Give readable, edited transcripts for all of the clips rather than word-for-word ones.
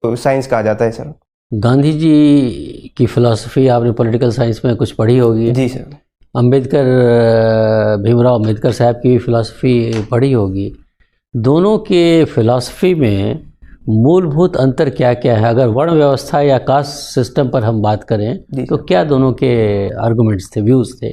Science कहा जाता है सर। गांधी जी की फिलॉसफी आपने पॉलिटिकल साइंस में कुछ पढ़ी होगी। जी सर। अंबेडकर, भीमराव अंबेडकर साहब की फिलॉसफी पढ़ी होगी। दोनों के फिलॉसफी में मूलभूत अंतर क्या क्या है? अगर वर्ण व्यवस्था या कास्ट सिस्टम पर हम बात करें तो क्या दोनों के आर्गुमेंट्स थे, व्यूज़ थे?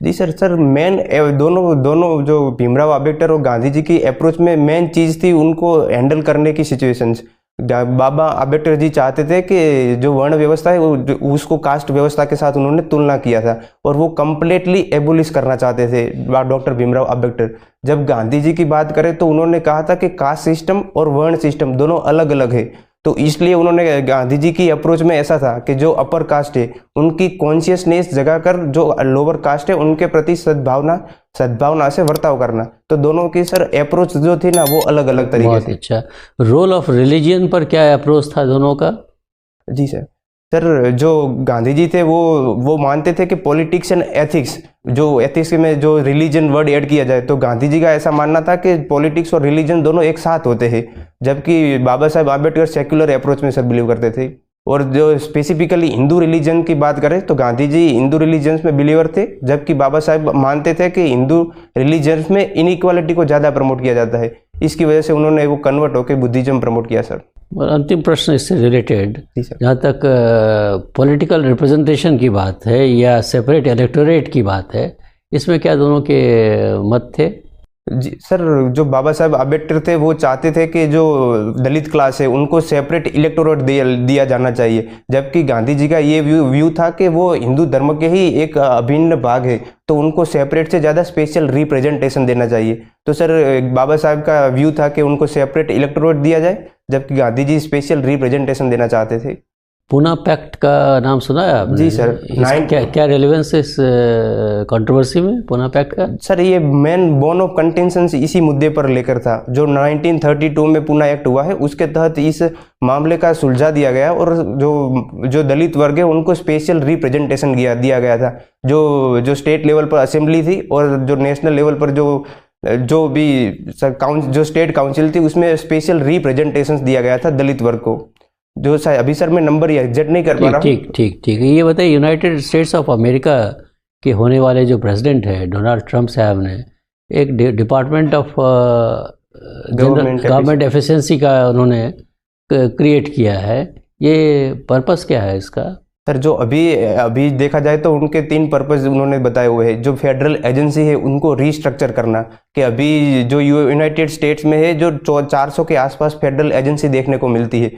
जी सर मेन दोनों जो भीमराव अंबेडकर और गांधी जी की अप्रोच में मेन चीज़ थी उनको हैंडल करने की सिचुएशंस। बाबा अंबेडकर जी चाहते थे कि जो वर्ण व्यवस्था है वो उसको कास्ट व्यवस्था के साथ उन्होंने तुलना किया था और वो कम्प्लीटली एबोलिश करना चाहते थे डॉक्टर भीमराव अंबेडकर। जब गांधी जी की बात करें तो उन्होंने कहा था कि कास्ट सिस्टम और वर्ण सिस्टम दोनों अलग अलग है। तो इसलिए उन्होंने गांधी जी की अप्रोच में ऐसा था कि जो अपर कास्ट है उनकी कॉन्शियसनेस जगाकर जो लोअर कास्ट है उनके प्रति सद्भावना से बर्ताव करना। तो दोनों की सर अप्रोच जो थी ना वो अलग अलग तरीके से। बहुत अच्छा। रोल ऑफ रिलीजन पर क्या अप्रोच था दोनों का? जी सर जो गांधी जी थे वो मानते थे कि पॉलिटिक्स एंड एथिक्स, जो एथिक्स में जो रिलीजन वर्ड ऐड किया जाए, तो गांधी जी का ऐसा मानना था कि पॉलिटिक्स और रिलीजन दोनों एक साथ होते हैं। जबकि बाबा साहब आम्बेडकर सेक्युलर अप्रोच में सब बिलीव करते थे। और जो स्पेसिफिकली हिंदू रिलीजन की बात करें तो गांधी जी हिंदू रिलीजन्स में बिलीवर थे, जबकि बाबा साहब मानते थे कि हिंदू रिलीजन्स में इनइक्वालिटी को ज़्यादा प्रमोट किया जाता है। इसकी वजह से उन्होंने वो कन्वर्ट होकर बुद्धिज्म प्रमोट किया सर। और अंतिम प्रश्न इससे रिलेटेड, जहाँ तक पॉलिटिकल रिप्रेजेंटेशन की बात है या सेपरेट इलेक्टोरेट की बात है, इसमें क्या दोनों के मत थे? जी सर जो बाबा साहब आम्बेडकर थे वो चाहते थे कि जो दलित क्लास है उनको सेपरेट इलेक्टोरेट दिया जाना चाहिए, जबकि गांधी जी का ये व्यू था कि वो हिंदू धर्म के ही एक अभिन्न भाग है, तो उनको सेपरेट से ज़्यादा स्पेशल रिप्रेजेंटेशन देना चाहिए। तो सर बाबा साहब का व्यू था कि उनको सेपरेट इलेक्टोरेट दिया जाए, जबकि गांधी जी स्पेशल रिप्रेजेंटेशन देना चाहते थे। पूना पैक्ट का नाम सुना है आपने? जी सर। क्या रेलेवेंस है इस कंट्रोवर्सी में पूना पैक्ट का? सर ये मेन बोन ऑफ कंटेंशन इसी मुद्दे पर लेकर था। जो 1932 में पूना एक्ट हुआ है उसके तहत इस मामले का सुलझा दिया गया और जो दलित वर्ग है उनको स्पेशल रिप्रेजेंटेशन दिया गया था। जो स्टेट लेवल पर असेंबली थी और जो नेशनल लेवल पर जो भी जो स्टेट काउंसिल थी उसमें स्पेशल रिप्रेजेंटेशन दिया गया था दलित वर्ग को। जो शायद अभी सर मैं नंबर एग्जैक्ट नहीं कर पा रहा हूँ। ठीक। ये बताइए, यूनाइटेड स्टेट्स ऑफ अमेरिका के होने वाले जो प्रेसिडेंट है डोनाल्ड ट्रंप साहब ने एक डिपार्टमेंट ऑफ गवर्नमेंट एफिशिएंसी का उन्होंने क्रिएट किया है। ये पर्पस क्या है इसका? सर जो अभी देखा जाए तो उनके 3 पर्पस उन्होंने बताए हुए हैं। जो फेडरल एजेंसी है उनको रीस्ट्रक्चर करना, कि अभी जो यूनाइटेड स्टेट्स में है जो 400 के आसपास फेडरल एजेंसी देखने को मिलती है,